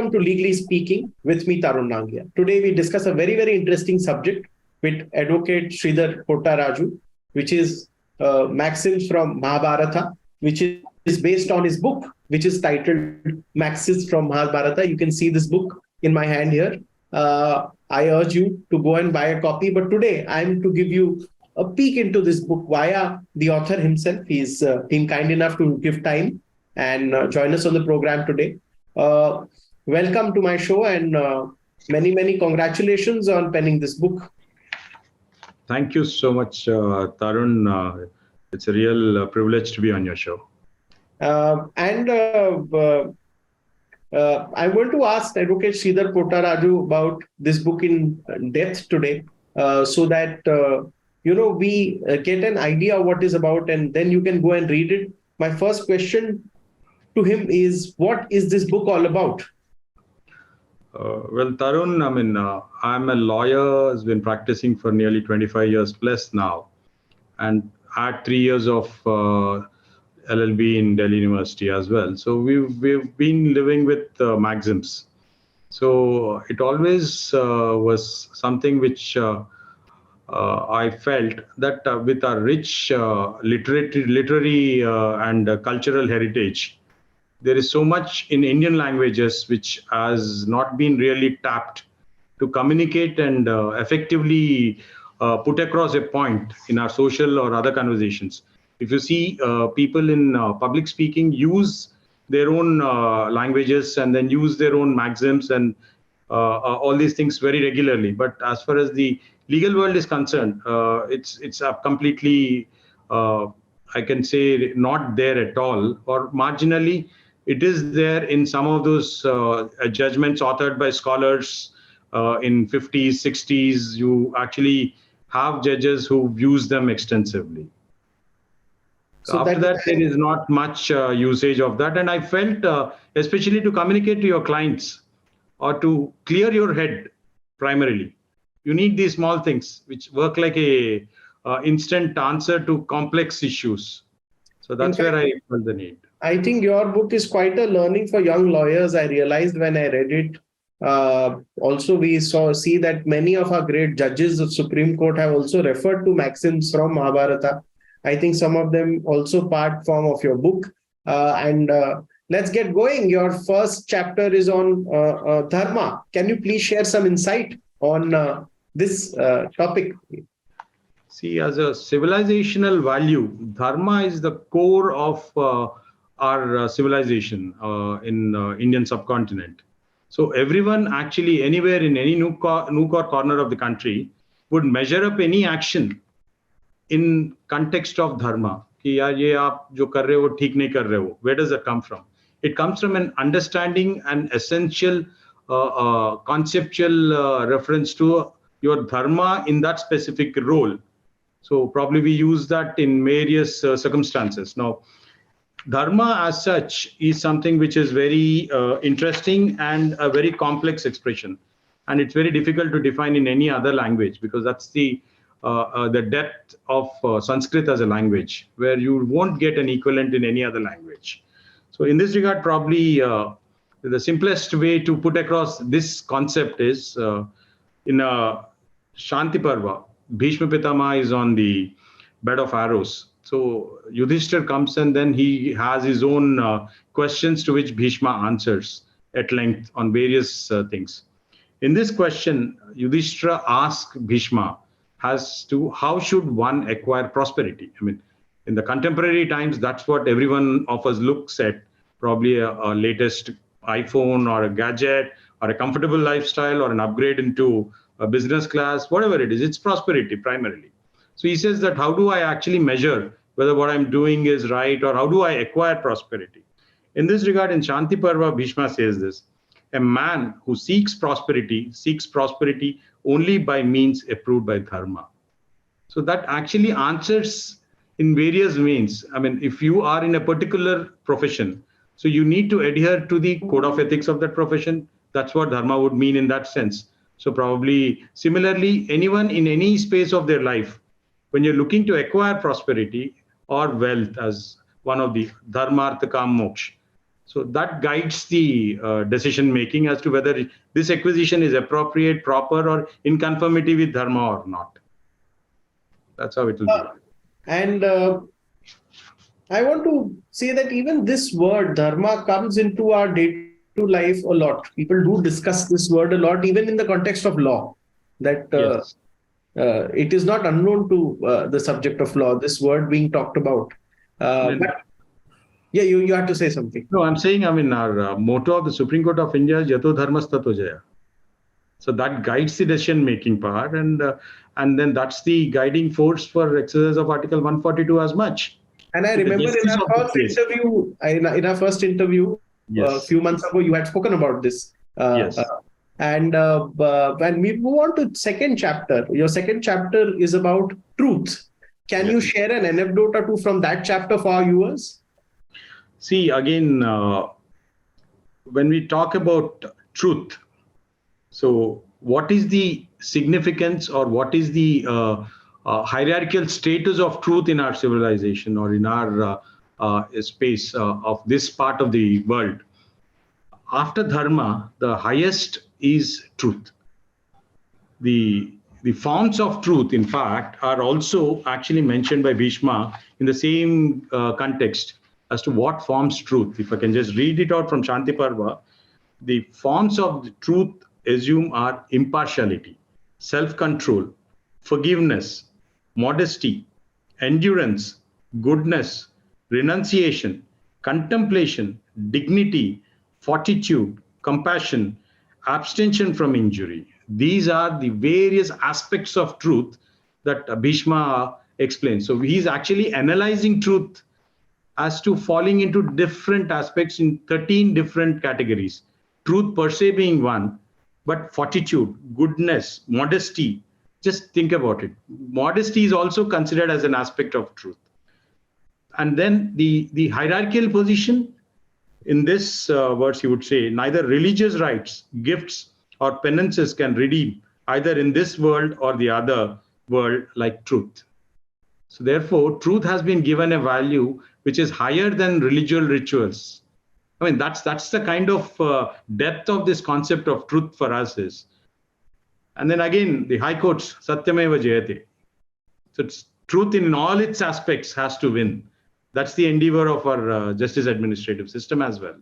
welcome to Legally Speaking with me, Tarun Nangia. Today we discuss a very, very interesting subject with Advocate Sridhar Raju, which is Maxims from Mahabharata, which is based on his book, which is titled Maxims from Mahabharata. You can see this book in my hand here. I urge you to go and buy a copy. But today I'm to give you a peek into this book via the author himself. He's been kind enough to give time and join us on the program today. Welcome to my show and many, many congratulations on penning this book. Thank you so much, Tarun. It's a real privilege to be on your show. I want to ask Advocate Sridhar Raju about this book in depth today, so that we get an idea of what it's about, and then you can go and read it. My first question to him is, what is this book all about? Well, Tarun, I'm a lawyer, has been practicing for nearly 25 years plus now, and had 3 years of LLB in Delhi University as well. So we've been living with Maxims. So it always was something which I felt that with our rich literary and cultural heritage, there is so much in Indian languages which has not been really tapped to communicate and effectively put across a point in our social or other conversations. If you see people in public speaking use their own languages and then use their own maxims and all these things very regularly. But as far as the legal world is concerned, it's completely, I can say, not there at all, or marginally. It is there in some of those judgments authored by scholars in 50s, 60s. You actually have judges who use them extensively. So after that, there is not much usage of that. And I felt, especially to communicate to your clients or to clear your head primarily, you need these small things which work like a instant answer to complex issues. So that's where I felt the need. I think your book is quite a learning for young lawyers. I realized when I read it. Also, we see that many of our great judges of Supreme Court have also referred to Maxims from Mahabharata. I think some of them also part form of your book. Let's get going. Your first chapter is on Dharma. Can you please share some insight on this topic? See, as a civilizational value, Dharma is the core of our civilization in Indian subcontinent. So everyone actually anywhere in any nook or corner of the country would measure up any action in context of dharma. कि यार ये आप जो कर रहे हो ठीक नहीं कर रहे हो. Where does that come from? It comes from an understanding and essential conceptual reference to your dharma in that specific role. So probably we use that in various circumstances. Now, dharma as such is something which is very interesting and a very complex expression. And it's very difficult to define in any other language because that's the depth of Sanskrit as a language, where you won't get an equivalent in any other language. So in this regard, probably the simplest way to put across this concept is in a Shanti Parva, Bhishma Pitama is on the bed of arrows. So Yudhishthir comes and then he has his own questions to which Bhishma answers at length on various things. In this question, Yudhishthira asks Bhishma as to how should one acquire prosperity. I mean, in the contemporary times, that's what everyone of us looks at, probably a latest iPhone or a gadget or a comfortable lifestyle or an upgrade into a business class, whatever it is, it's prosperity primarily. So he says that how do I actually measure whether what I'm doing is right or how do I acquire prosperity? In this regard, in Shanti Parva, Bhishma says this: a man who seeks prosperity only by means approved by dharma. So that actually answers in various means. I mean, if you are in a particular profession, so you need to adhere to the code of ethics of that profession. That's what dharma would mean in that sense. So probably similarly, anyone in any space of their life, when you're looking to acquire prosperity or wealth as one of the dharma, artha, kam, moksha. So that guides the decision making as to whether this acquisition is appropriate, proper, or in conformity with Dharma or not. That's how it will be. And I want to say that even this word dharma comes into our day-to-day life a lot. People do discuss this word a lot, even in the context of law. That Yes. it is not unknown to the subject of law. This word being talked about. I mean, But yeah, you have to say something. no, I'm saying, our motto of the Supreme Court of India is Yato Dharmas Tato Jaya. So that guides the decision making part, and then that's the guiding force for exercise of Article 142 as much. And I So the remember in justice our of the first case. interview, in our first interview a Yes. few months ago, you had spoken about this. Yes. And when we move on to second chapter, your second chapter is about truth. Can you Yes. share an anecdote or two from that chapter for our viewers? See, again, when we talk about truth, so what is the significance or what is the hierarchical status of truth in our civilization or in our space of this part of the world? After Dharma, the highest is truth. The forms of truth, in fact, are also actually mentioned by Bhishma in the same context as to what forms truth. If I can just read it out from Shanti Parva, the forms of the truth assume are impartiality, self-control, forgiveness, modesty, endurance, goodness, renunciation, contemplation, dignity, fortitude, compassion, abstention from injury. These are the various aspects of truth that Bhishma explains. So he's actually analyzing truth as to falling into different aspects in 13 different categories. Truth per se being one, but fortitude, goodness, modesty. Just think about it. Modesty is also considered as an aspect of truth. And then the hierarchical position, in this verse, he would say, neither religious rites, gifts, or penances can redeem either in this world or the other world like truth. So therefore, truth has been given a value which is higher than religious rituals. I mean, that's the kind of depth of this concept of truth for us is. And then again, the High Court's Satyameva Jayate. So it's truth in all its aspects has to win. That's the endeavor of our justice administrative system as well.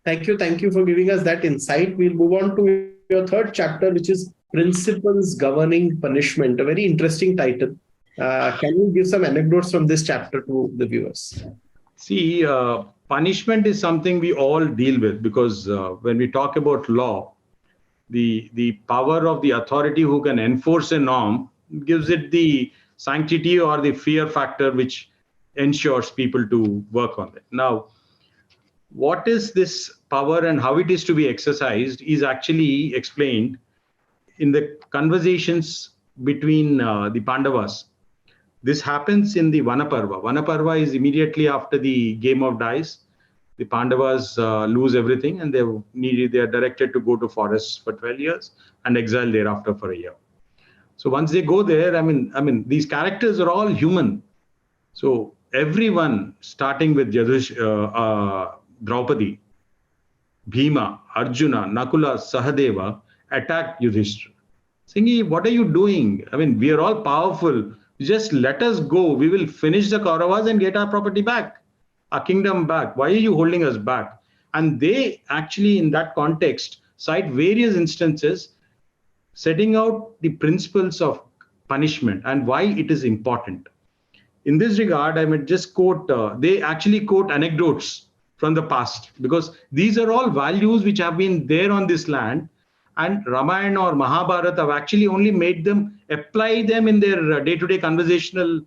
Thank you. Thank you for giving us that insight. We'll move on to your third chapter, which is Principles Governing Punishment, a very interesting title. Can you give some anecdotes from this chapter to the viewers? See, punishment is something we all deal with because when we talk about law, the power of the authority who can enforce a norm gives it the sanctity or the fear factor which ensures people to work on it. Now, what is this power and how it is to be exercised is actually explained in the conversations between the Pandavas. This happens in the Vanaparva. Vanaparva is immediately after the game of dice. The Pandavas lose everything and they are directed to go to forests for 12 years and exile thereafter for a year. So once they go there, I mean, these characters are all human. So everyone, starting with Draupadi, Bhima, Arjuna, Nakula, Sahadeva, attacked Yudhishthira. Saying, what are you doing? I mean, we are all powerful. Just let us go. We will finish the Kauravas and get our property back, our kingdom back. Why are you holding us back? And they actually, in that context, cite various instances setting out the principles of punishment and why it is important. In this regard, I might just quote, they actually quote anecdotes from the past because these are all values which have been there on this land, and Ramayana or Mahabharata have actually only made them apply them in their day-to-day conversational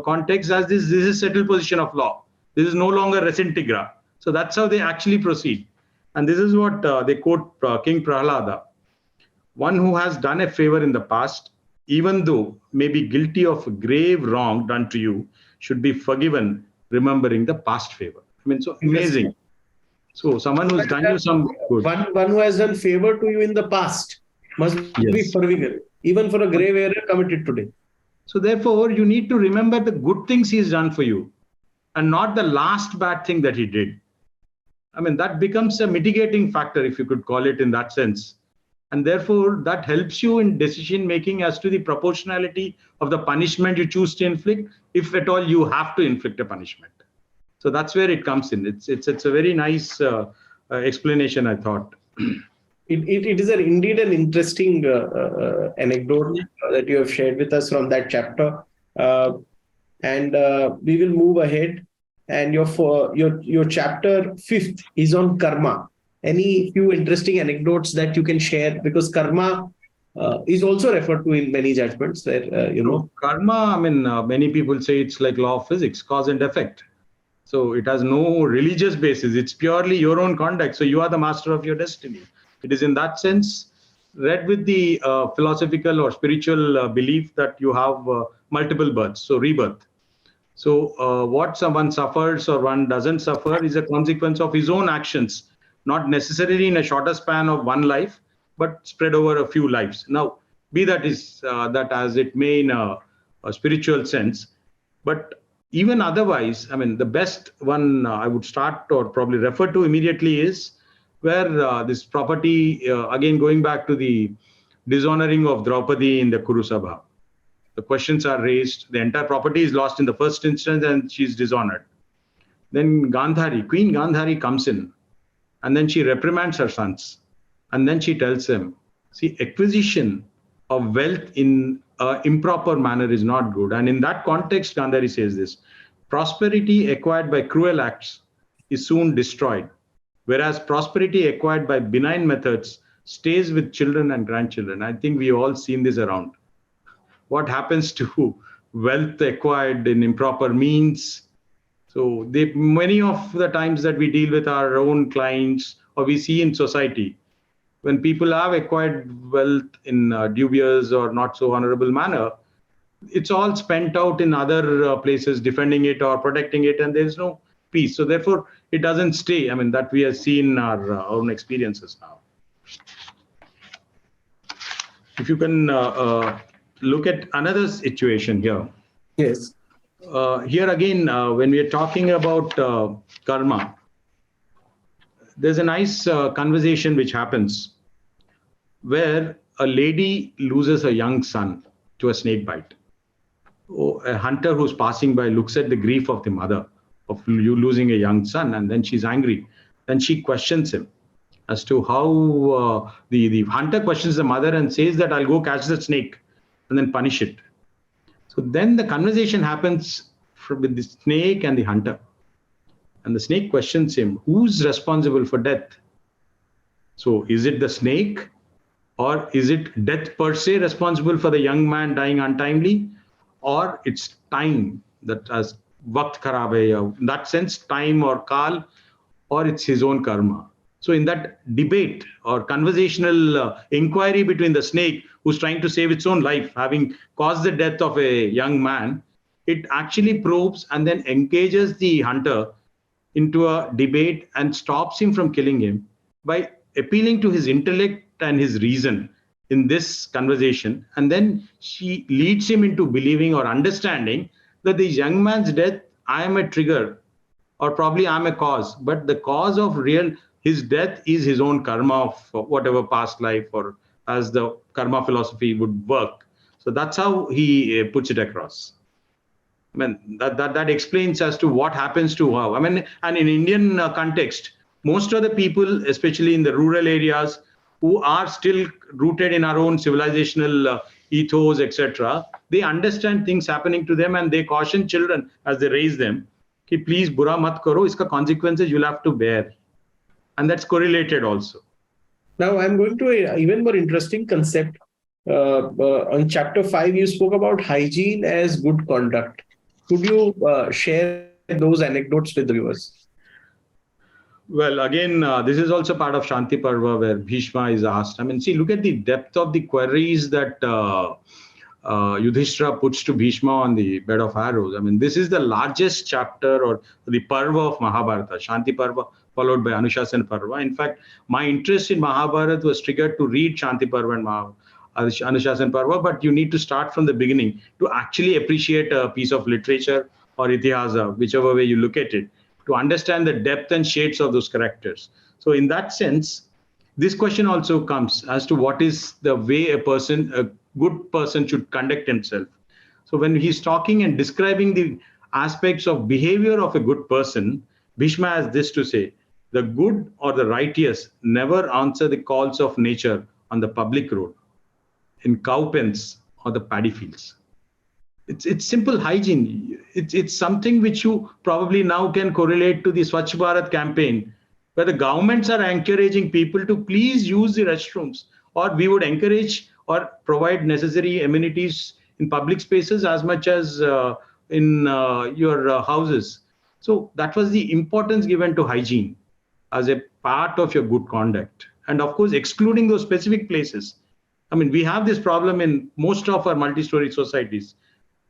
context as this is settled position of law. This is no longer res integra. So that's how they actually proceed. And this is what they quote King Prahlada. One who has done a favor in the past, even though may be guilty of a grave wrong done to you, should be forgiven, remembering the past favor. I mean, so amazing. So someone who's done you some good. One who has done favor to you in the past must be forgiven, even for a grave error committed today. So therefore, you need to remember the good things he's done for you and not the last bad thing that he did. I mean, that becomes a mitigating factor, if you could call it in that sense. And therefore, that helps you in decision making as to the proportionality of the punishment you choose to inflict, if at all you have to inflict a punishment. So that's where it comes in. It's a very nice explanation, I thought. It is indeed an interesting anecdote that you have shared with us from that chapter. And we will move ahead. And your chapter 5th is on karma. Any few interesting anecdotes that you can share? Because karma is also referred to in many judgments where, Karma, I mean, many people say it's like law of physics, cause and effect. So it has no religious basis. It's purely your own conduct. So you are the master of your destiny. It is in that sense read with the philosophical or spiritual belief that you have multiple births, so rebirth. So what someone suffers or one doesn't suffer is a consequence of his own actions, not necessarily in a shorter span of one life, but spread over a few lives. Now, be that is that as it may in a spiritual sense, but even otherwise, I mean, the best one I would start or probably refer to immediately is where this property, again going back to the dishonoring of Draupadi in the Kurusabha. The questions are raised, the entire property is lost in the first instance and she's dishonored. Then Gandhari, Queen Gandhari comes in and then she reprimands her sons. And then she tells them, see, acquisition of wealth in an improper manner is not good. And in that context, Gandhari says this, prosperity acquired by cruel acts is soon destroyed, whereas prosperity acquired by benign methods stays with children and grandchildren. I think we've all seen this around. What happens to wealth acquired in improper means? So many of the times that we deal with our own clients or we see in society, when people have acquired wealth in dubious or not so honorable manner, it's all spent out in other places, defending it or protecting it, and there's no peace. So therefore, it doesn't stay. I mean, that we have seen in our own experiences now. If you can look at another situation here. Yes. Here again, when we are talking about karma, there's a nice conversation which happens where a lady loses a young son to a snake bite. A hunter who's passing by looks at the grief of the mother of you losing a young son, and then she's angry. Then she questions him as to how the hunter questions the mother and says that I'll go catch the snake and then punish it. So then the conversation happens with the snake and the hunter. And the snake questions him, who's responsible for death? So is it the snake, or is it death per se responsible for the young man dying untimely? Or it's time that has waqt kharab hai, in that sense, time or kal, or it's his own karma. So in that debate or conversational inquiry between the snake, who's trying to save its own life, having caused the death of a young man, it actually probes and then engages the hunter into a debate and stops him from killing him by appealing to his intellect and his reason in this conversation. And then she leads him into believing or understanding that the young man's death, I am a trigger, or probably I'm a cause, but the cause of his death is his own karma of whatever past life, or as the karma philosophy would work. So that's how he puts it across. I mean, that explains as to what happens to how. I mean, and in Indian context, most of the people, especially in the rural areas, who are still rooted in our own civilizational ethos, etc., they understand things happening to them and they caution children as they raise them, ki please bura mat karo, iska consequences you'll have to bear. And that's correlated also. Now I'm going to an even more interesting concept. On chapter 5, you spoke about hygiene as good conduct. Could you share those anecdotes with the viewers? Well, again, this is also part of Shanti Parva where Bhishma is asked. I mean, see, look at the depth of the queries that Yudhishthira puts to Bhishma on the bed of arrows. I mean, this is the largest chapter or the Parva of Mahabharata, Shanti Parva, followed by Anushasan Parva. In fact, my interest in Mahabharata was triggered to read Shanti Parva and Anushasan Parva, but you need to start from the beginning to actually appreciate a piece of literature or itihasa, whichever way you look at it, to understand the depth and shades of those characters. So in that sense, this question also comes as to what is the way a good person should conduct himself. So when he's talking and describing the aspects of behavior of a good person, Bhishma has this to say: the good or the righteous never answer the calls of nature on the public road, in cow pens or the paddy fields. It's simple hygiene. It's something which you probably now can correlate to the Swachh Bharat campaign, where the governments are encouraging people to please use the restrooms, or we would encourage or provide necessary amenities in public spaces as much as in your houses. So that was the importance given to hygiene as a part of your good conduct. And of course, excluding those specific places. I mean, we have this problem in most of our multi-story societies.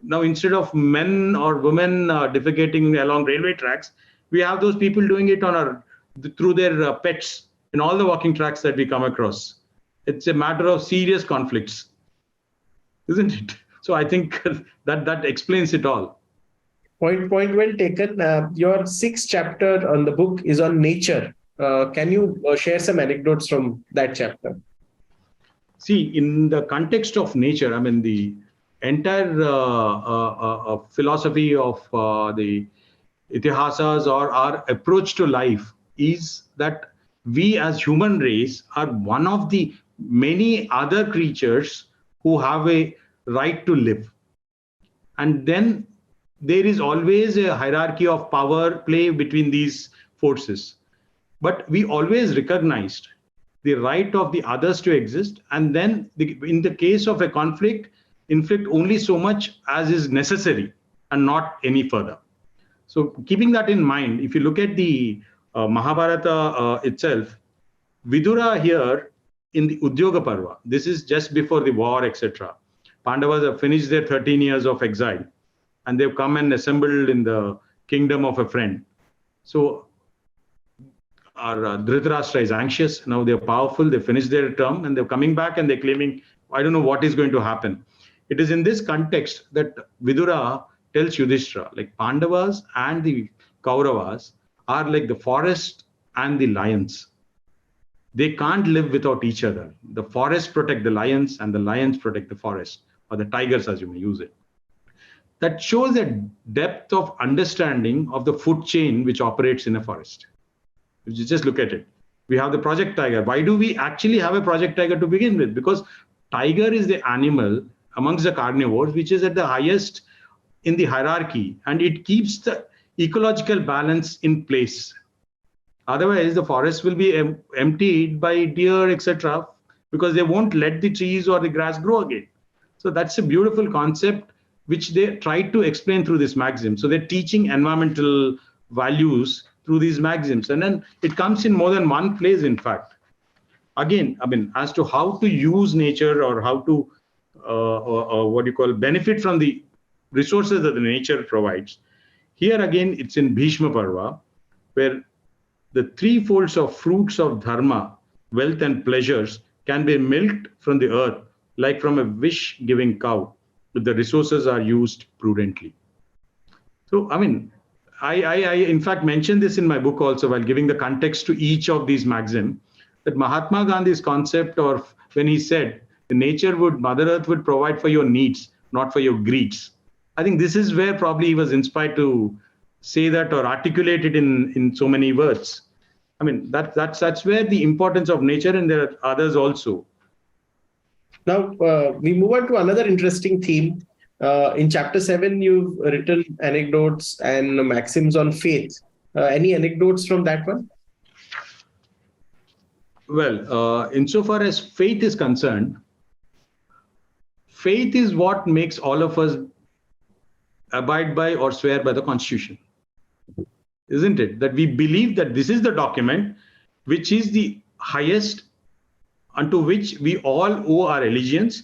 Now, instead of men or women defecating along railway tracks, we have those people doing it through their pets in all the walking tracks that we come across. It's a matter of serious conflicts, isn't it? So I think that explains it all. Point well taken. Your sixth chapter on the book is on nature. Can you share some anecdotes from that chapter? See, in the context of nature, I mean, the entire philosophy of the itihasas, or our approach to life, is that we as human race are one of the many other creatures who have a right to live. And then there is always a hierarchy of power play between these forces. But we always recognized the right of the others to exist, and then in the case of a conflict, inflict only so much as is necessary and not any further. So keeping that in mind, if you look at the Mahabharata itself, Vidura here in the Udyoga Parva, this is just before the war, etc. Pandavas have finished their 13 years of exile, and they've come and assembled in the kingdom of a friend. So our Dhritarashtra is anxious. Now they're powerful. They finished their term and they're coming back and they're claiming, I don't know what is going to happen. It is in this context that Vidura tells Yudhishthira, like Pandavas and the Kauravas are like the forest and the lions. They can't live without each other. The forests protect the lions and the lions protect the forest, or the tigers as you may use it. That shows a depth of understanding of the food chain which operates in a forest. If you just look at it, we have the project tiger. Why do we actually have a project tiger to begin with? Because tiger is the animal amongst the carnivores which is at the highest in the hierarchy, and it keeps the ecological balance in place. Otherwise, the forest will be emptied by deer, etc., because they won't let the trees or the grass grow again. So that's a beautiful concept which they tried to explain through this maxim. So they're teaching environmental values through these maxims, and then it comes in more than one place. In fact, again, I mean, as to how to use nature, or how to what you call benefit from the resources that the nature provides. Here again, it's in Bhishma Parva, where the three folds of fruits of Dharma, wealth and pleasures, can be milked from the earth like from a wish-giving cow, if the resources are used prudently. So, I mean, I in fact mentioned this in my book also, while giving the context to each of these maxims, that Mahatma Gandhi's concept, or when he said, the nature Mother Earth would provide for your needs, not for your greeds. I think this is where probably he was inspired to say that, or articulate it in so many words. I mean, that's where the importance of nature, and there are others also. Now, we move on to another interesting theme. In chapter 7, you've written anecdotes and maxims on faith. Any anecdotes from that one? Well, insofar as faith is concerned, faith is what makes all of us abide by or swear by the Constitution. Isn't it? That we believe that this is the document which is the highest, unto which we all owe our allegiance,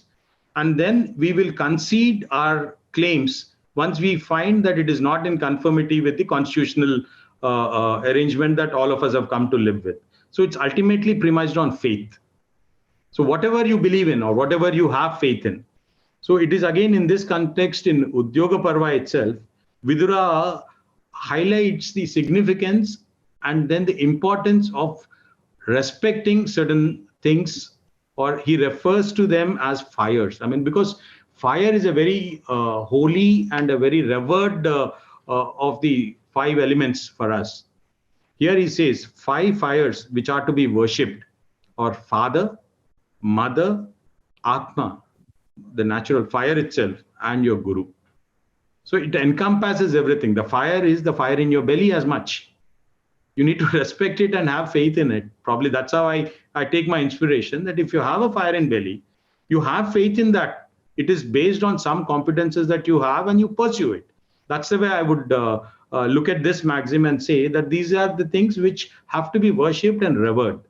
and then we will concede our claims once we find that it is not in conformity with the constitutional arrangement that all of us have come to live with. So it's ultimately premised on faith. So whatever you believe in, or whatever you have faith in. So it is again in this context, in Udyoga Parva itself, Vidura highlights the significance and then the importance of respecting certain things, or he refers to them as fires. I mean, because fire is a very holy and a very revered of the five elements for us. Here he says five fires which are to be worshipped are Father, Mother, Atma, the natural fire itself, and your Guru. So it encompasses everything. The fire is the fire in your belly as much. You need to respect it and have faith in it. Probably that's how I take my inspiration, that if you have a fire in belly, you have faith in that. It is based on some competences that you have and you pursue it. That's the way I would look at this maxim and say that these are the things which have to be worshipped and revered.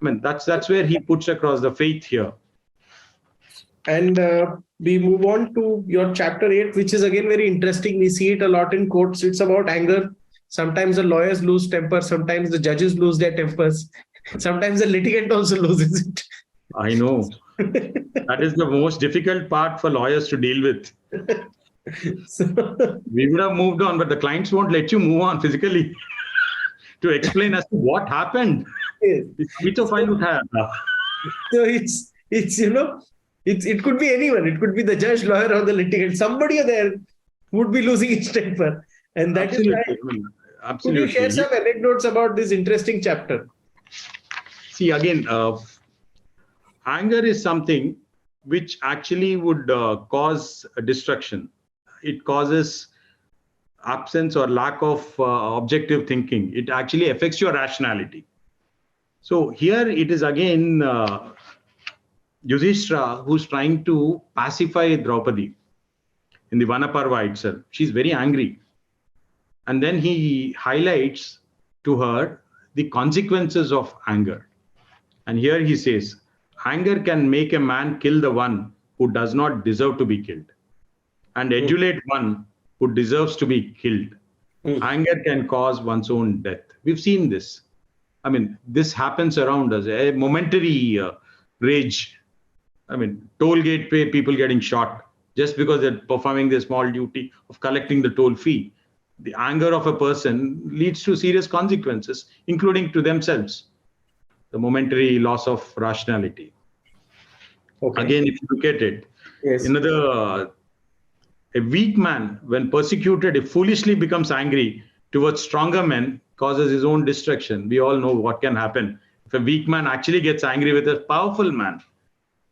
I mean, that's where he puts across the faith here. And we move on to your chapter 8, which is again very interesting. We see it a lot in courts. It's about anger. Sometimes the lawyers lose temper. Sometimes the judges lose their tempers. Sometimes the litigant also loses it. I know. That is the most difficult part for lawyers to deal with. So, we would have moved on, but the clients won't let you move on physically to explain as to what happened. yes. So it's it could be anyone. It could be the judge, lawyer, or the litigant. Somebody there would be losing his temper, and that Absolutely. is why. Absolutely. Could you share some anecdotes about this interesting chapter? See, again, anger is something which actually would cause a destruction. It causes absence or lack of objective thinking. It actually affects your rationality. So here it is again Yudhishthira who's trying to pacify Draupadi in the Vanaparva itself. She's very angry. And then he highlights to her the consequences of anger. And here he says, anger can make a man kill the one who does not deserve to be killed, and adulate one who deserves to be killed. Anger can cause one's own death. We've seen this. I mean, this happens around us, a momentary rage. I mean, toll gate pay, people getting shot just because they're performing their small duty of collecting the toll fee. The anger of a person leads to serious consequences, including to themselves. The momentary loss of rationality. Okay. Again, if you look at it, yes. Another, a weak man, when persecuted, if foolishly becomes angry towards stronger men, causes his own destruction. We all know what can happen if a weak man actually gets angry with a powerful man.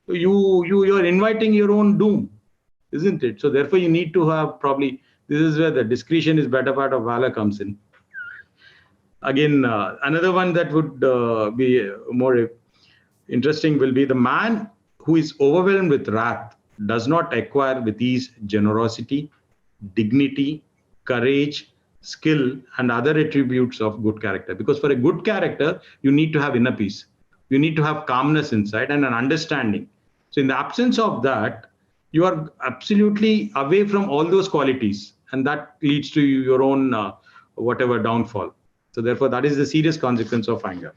You're inviting your own doom, isn't it? So therefore, you need to have probably, this is where the discretion is better part of valor comes in. Again, another one that would be more interesting will be the man who is overwhelmed with wrath does not acquire with ease generosity, dignity, courage, skill, and other attributes of good character. Because for a good character, you need to have inner peace. You need to have calmness inside and an understanding. So in the absence of that, you are absolutely away from all those qualities, and that leads to your own whatever downfall. So therefore, that is the serious consequence of anger.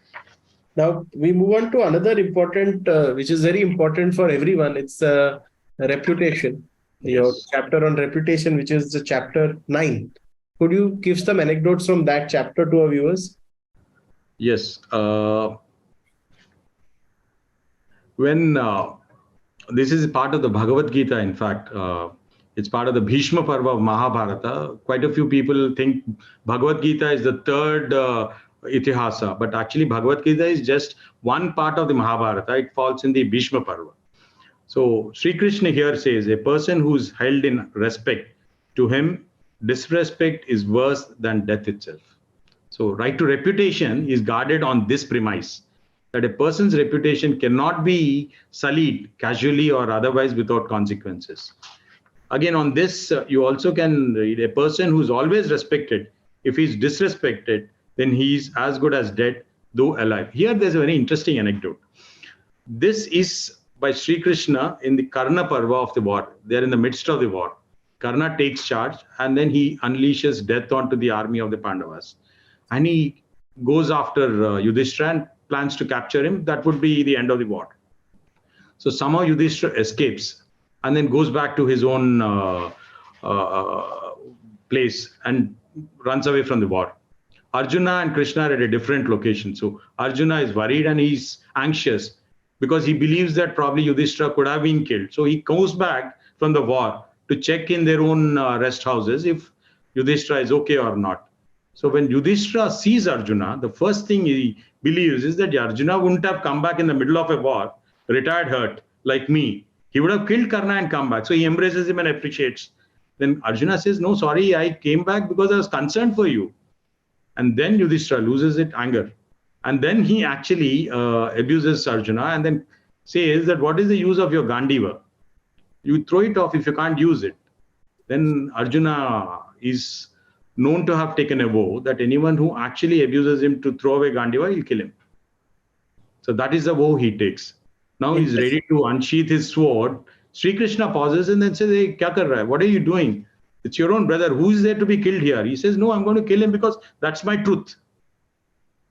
Now we move on to another important, which is very important for everyone. It's reputation. Yes. Your chapter on reputation, which is the chapter 9. Could you give some anecdotes from that chapter to our viewers? Yes. When this is part of the Bhagavad Gita, in fact, it's part of the Bhishma Parva of Mahabharata. Quite a few people think Bhagavad Gita is the third Itihasa, but actually Bhagavad Gita is just one part of the Mahabharata. It falls in the Bhishma Parva. So Sri Krishna here says, a person who's held in respect, to him, disrespect is worse than death itself. So right to reputation is guarded on this premise, that a person's reputation cannot be sullied casually or otherwise without consequences. Again, on this, you also can read a person who's always respected. If he's disrespected, then he's as good as dead, though alive. Here, there's a very interesting anecdote. This is by Sri Krishna in the Karna Parva of the war. They're in the midst of the war. Karna takes charge and then he unleashes death onto the army of the Pandavas. And he goes after Yudhishthira and plans to capture him. That would be the end of the war. So somehow Yudhishthira escapes and then goes back to his own place. And runs away from the war. Arjuna and Krishna are at a different location. So Arjuna is worried and he's anxious because he believes that probably Yudhishthira could have been killed. So he goes back from the war to check in their own rest houses if Yudhishthira is okay or not. So when Yudhishthira sees Arjuna, the first thing he believes is that Arjuna wouldn't have come back in the middle of a war, retired hurt, like me. He would have killed Karna and come back. So he embraces him and appreciates. Then Arjuna says, no, sorry, I came back because I was concerned for you. And then Yudhishthira loses it, anger. And then he actually abuses Arjuna and then says that what is the use of your Gandiva? You throw it off if you can't use it. Then Arjuna is known to have taken a vow that anyone who actually abuses him to throw away Gandiva, he'll kill him. So that is the vow he takes. Now he's ready to unsheath his sword. Sri Krishna pauses and then says, hey, kya kar raha hai? What are you doing? It's your own brother. Who is there to be killed here? He says, no, I'm going to kill him because that's my truth.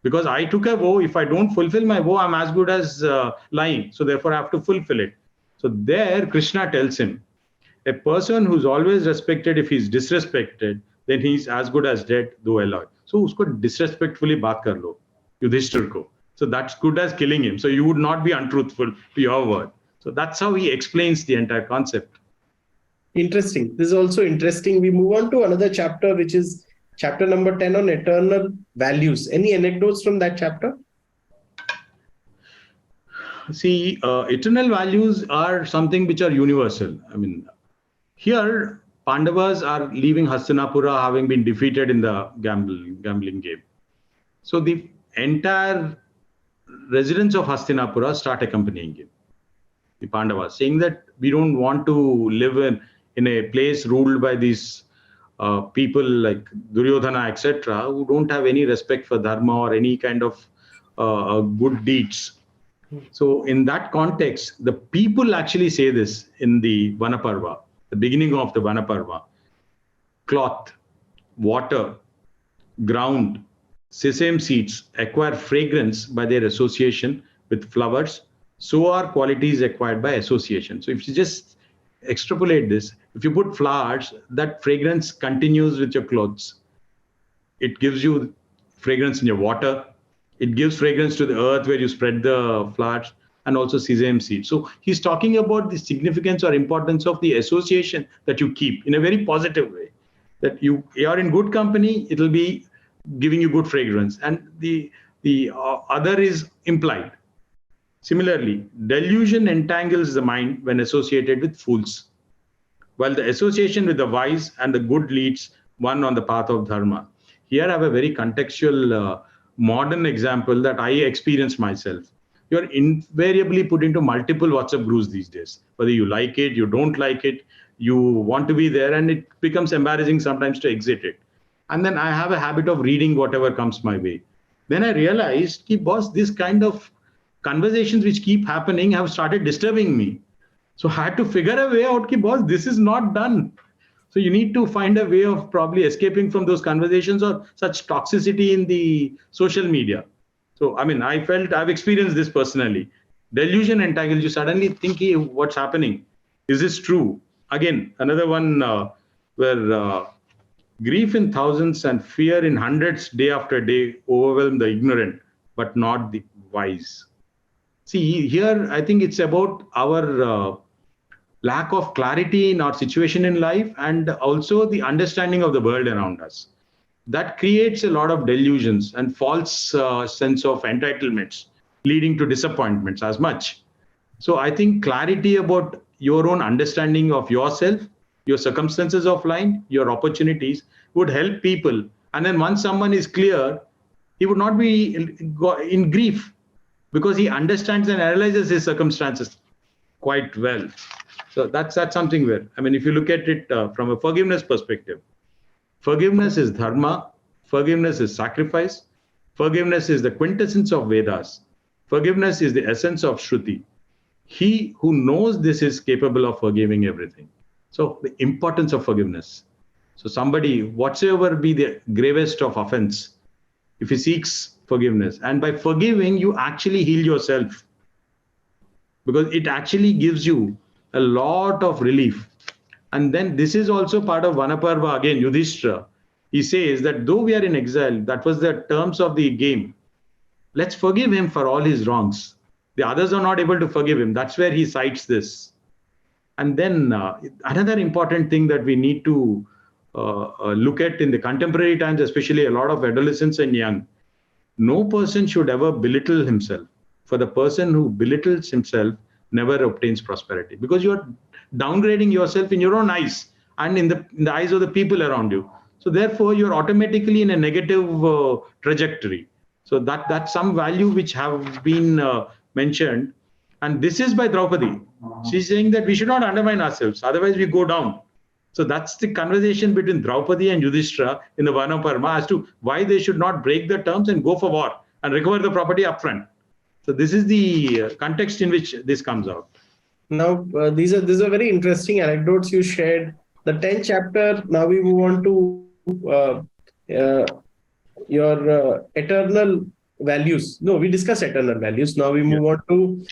Because I took a vow. If I don't fulfill my vow, I'm as good as lying. So therefore, I have to fulfill it. So there, Krishna tells him, a person who's always respected, if he's disrespected, then he's as good as dead, though alive. So usko disrespectfully baat kar lo, Yudhishthir ko. So that's good as killing him. So you would not be untruthful to your word. So that's how he explains the entire concept. Interesting. This is also interesting. We move on to another chapter, which is chapter number 10 on eternal values. Any anecdotes from that chapter? See, eternal values are something which are universal. I mean, here Pandavas are leaving Hastinapura having been defeated in the gambling game. So the entire residents of Hastinapura start accompanying him, the Pandavas, saying that we don't want to live in a place ruled by these people like Duryodhana, etc., who don't have any respect for Dharma or any kind of good deeds. So in that context, the people actually say this in the Vanaparva, the beginning of the Vanaparva. Cloth, water, ground, sesame seeds acquire fragrance by their association with flowers. So are qualities acquired by association. So if you just extrapolate this, if you put flowers, that fragrance continues with your clothes. It gives you fragrance in your water. It gives fragrance to the earth where you spread the flowers, and also sesame seeds. So he's talking about the significance or importance of the association that you keep in a very positive way. That you are in good company, it will be giving you good fragrance, and the other is implied. Similarly, delusion entangles the mind when associated with fools, while the association with the wise and the good leads one on the path of dharma. Here I have a very contextual modern example that I experienced myself. You're invariably put into multiple WhatsApp groups these days. Whether you like it, you don't like it, you want to be there, and it becomes embarrassing sometimes to exit it. And then I have a habit of reading whatever comes my way. Then I realized, boss, this kind of conversations which keep happening have started disturbing me. So I had to figure a way out, boss, this is not done. So you need to find a way of probably escaping from those conversations or such toxicity in the social media. So, I mean, I've experienced this personally. Delusion entangles you. Suddenly think, hey, what's happening? Is this true? Again, another one where grief in thousands and fear in hundreds day after day overwhelm the ignorant, but not the wise. See, here, I think it's about our lack of clarity in our situation in life and also the understanding of the world around us. That creates a lot of delusions and false sense of entitlements, leading to disappointments as much. So I think clarity about your own understanding of yourself, your circumstances of life, your opportunities would help people. And then once someone is clear, he would not be in grief because he understands and analyzes his circumstances quite well. So that's something where, I mean, if you look at it from a forgiveness perspective, forgiveness is dharma, forgiveness is sacrifice, forgiveness is the quintessence of Vedas, forgiveness is the essence of Shruti. He who knows this is capable of forgiving everything. So the importance of forgiveness. So somebody, whatsoever be the gravest of offense, if he seeks forgiveness, and by forgiving, you actually heal yourself because it actually gives you a lot of relief. And then this is also part of Vanaparva, again, Yudhishthira. he says that though we are in exile, that was the terms of the game. Let's forgive him for all his wrongs. The others are not able to forgive him. That's where he cites this. And then another important thing that we need to look at in the contemporary times, especially a lot of adolescents and young, no person should ever belittle himself. For the person who belittles himself never obtains prosperity, because you're downgrading yourself in your own eyes and in the eyes of the people around you. So therefore, you're automatically in a negative trajectory. So that's some value which have been mentioned. And this is by Draupadi. She's saying that we should not undermine ourselves, otherwise we go down. So that's the conversation between Draupadi and Yudhishthira in the Varna Parma as to why they should not break the terms and go for war and recover the property upfront. So this is the context in which this comes out. Now, these are very interesting anecdotes you shared. The 10th chapter, now we move on to your eternal values. No, we discuss eternal values. Now we move on to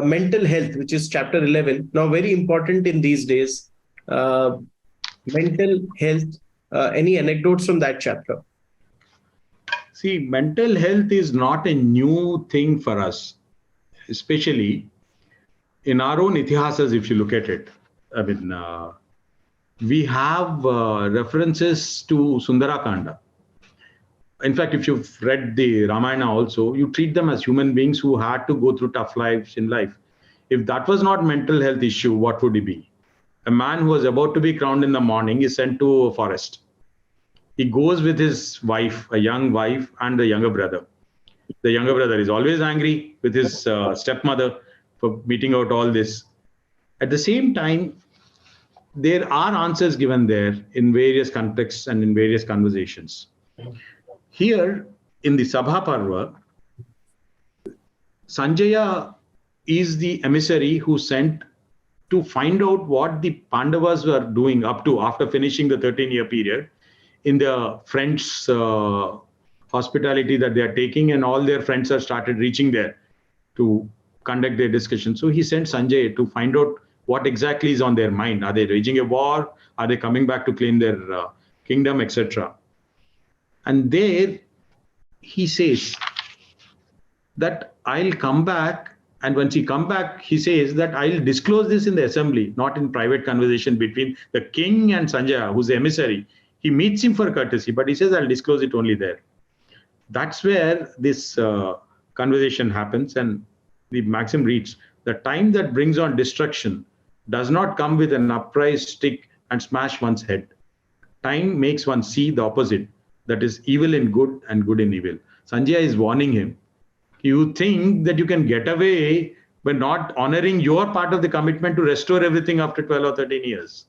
mental health, which is chapter 11. Now, very important in these days. Mental health. Any anecdotes from that chapter? See, mental health is not a new thing for us, especially in our own itihasas, if you look at it. I mean, we have references to Sundarakanda. In fact, if you've read the Ramayana also, you treat them as human beings who had to go through tough lives in life. If that was not mental health issue, what would it be? A man who was about to be crowned in the morning is sent to a forest. He goes with his wife, a young wife, and the younger brother. The younger brother is always angry with his stepmother for meeting out all this. At the same time, there are answers given there in various contexts and in various conversations. Here in the Sabha Parva, Sanjaya is the emissary who sent to find out what the Pandavas were doing up to after finishing the 13-year period in the friends' hospitality that they are taking, and all their friends have started reaching there to conduct their discussion. So he sent Sanjay to find out what exactly is on their mind. Are they waging a war? Are they coming back to claim their kingdom, etc.? And there he says that I'll come back. And once he come back, he says that I'll disclose this in the assembly, not in private conversation between the king and Sanjaya, who's the emissary. He meets him for courtesy, but he says, I'll disclose it only there. That's where this conversation happens. And the maxim reads, the time that brings on destruction does not come with an upraised stick and smash one's head. Time makes one see the opposite, that is evil in good and good in evil. Sanjaya is warning him. You think that you can get away by not honoring your part of the commitment to restore everything after 12 or 13 years.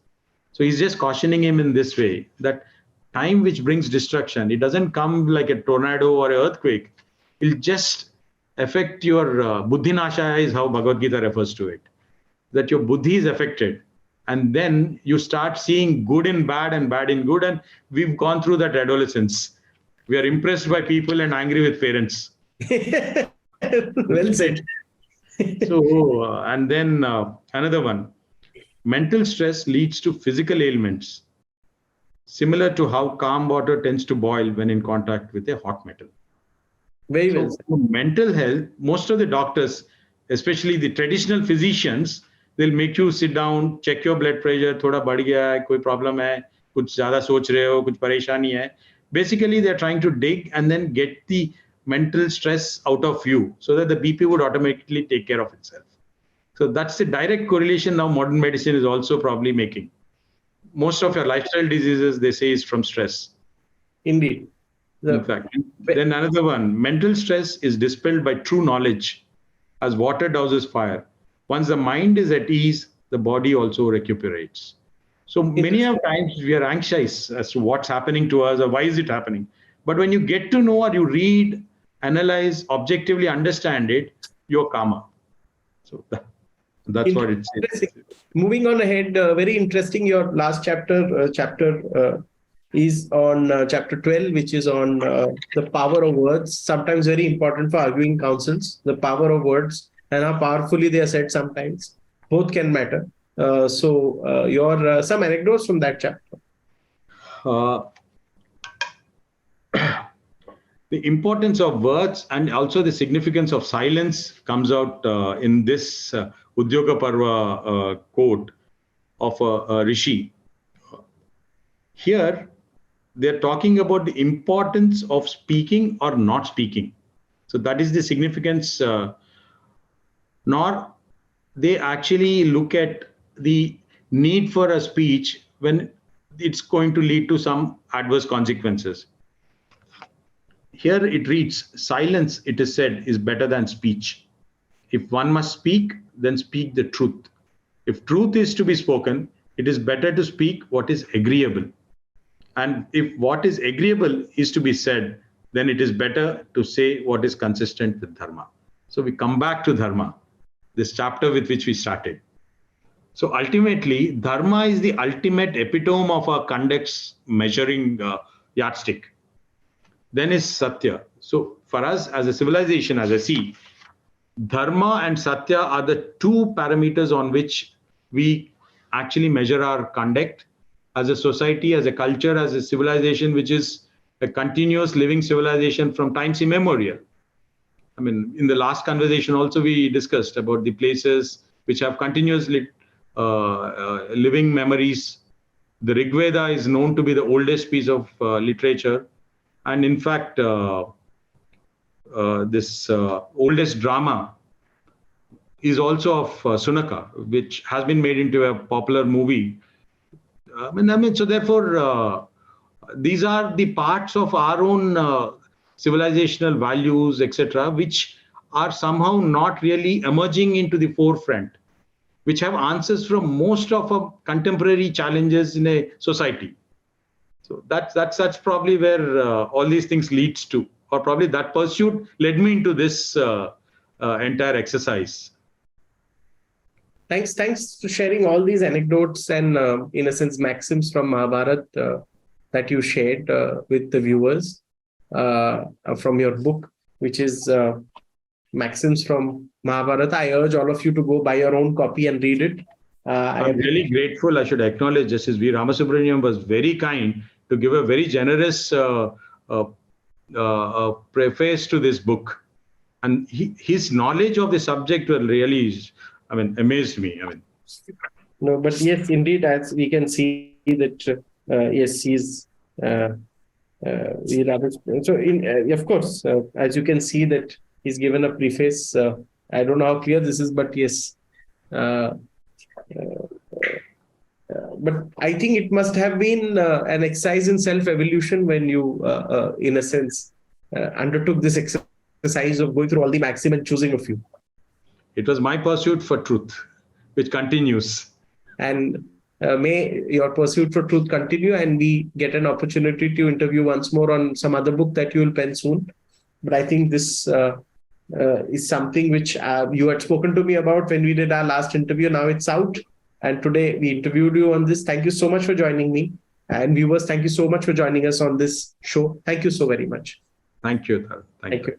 So he's just cautioning him in this way, that time which brings destruction, it doesn't come like a tornado or an earthquake. It'll just affect your buddhi nasha, is how Bhagavad Gita refers to it. That your buddhi is affected. And then you start seeing good in bad and bad in good. And we've gone through that adolescence. We are impressed by people and angry with parents. Well said. So, and then another one. Mental stress leads to physical ailments, similar to how calm water tends to boil when in contact with a hot metal. Very well said. So, mental health, most of the doctors, especially the traditional physicians, they'll make you sit down, check your blood pressure, thoda बढ़ गया है, कोई problem है, कुछ ज़्यादा सोच रहे हो, कुछ परेशानी है. Basically, they're trying to dig and then get the mental stress out of you so that the BP would automatically take care of itself. So that's the direct correlation now modern medicine is also probably making. Most of your lifestyle diseases, they say, is from stress. Indeed. In fact, then another one, mental stress is dispelled by true knowledge as water douses fire. Once the mind is at ease, the body also recuperates. So many of times we are anxious as to what's happening to us or why is it happening. But when you get to know or you read, analyze, objectively understand it, you're calmer. So that's what it says. Moving on ahead, very interesting. Your last chapter, is on chapter 12, which is on the power of words. Sometimes very important for arguing counsels, the power of words and how powerfully they are said sometimes. Both can matter. So your some anecdotes from that chapter. the importance of words and also the significance of silence comes out in this Udyoga Parva quote of a rishi. Here, they're talking about the importance of speaking or not speaking. So that is the significance. Nor they actually look at the need for a speech when it's going to lead to some adverse consequences. Here it reads, silence, it is said, is better than speech. If one must speak, then speak the truth. If truth is to be spoken, it is better to speak what is agreeable. And if what is agreeable is to be said, then it is better to say what is consistent with Dharma. So we come back to Dharma, this chapter with which we started. So ultimately, Dharma is the ultimate epitome of our conduct's measuring yardstick. Then is Satya. So for us as a civilization, as I see, Dharma and Satya are the two parameters on which we actually measure our conduct as a society, as a culture, as a civilization, which is a continuous living civilization from times immemorial. I mean, in the last conversation also we discussed about the places which have continuously living memories. The Rig Veda is known to be the oldest piece of literature. And in fact, this oldest drama is also of Sunaka, which has been made into a popular movie. So therefore, these are the parts of our own civilizational values, etc., which are somehow not really emerging into the forefront, which have answers from most of our contemporary challenges in a society. So that's probably where all these things leads to, or probably that pursuit led me into this entire exercise. Thanks for sharing all these anecdotes and, in a sense, maxims from Mahabharata that you shared with the viewers from your book, which is Maxims from Mahabharata. I urge all of you to go buy your own copy and read it. I'm really grateful. I should acknowledge Justice V. Ramasubramaniam was very kind to give a very generous preface to this book. And his knowledge of the subject really, amazed me. No, but yes, indeed, as we can see that, yes, he's so of course, as you can see that he's given a preface. I don't know how clear this is, but yes. But I think it must have been an exercise in self-evolution when you, in a sense, undertook this exercise of going through all the maxims and choosing a few. It was my pursuit for truth, which continues. And may your pursuit for truth continue, and we get an opportunity to interview once more on some other book that you will pen soon. But I think this is something which you had spoken to me about when we did our last interview. Now it's out. And today we interviewed you on this. Thank you so much for joining me. And viewers, thank you so much for joining us on this show. Thank you so very much. Thank you. Thank you.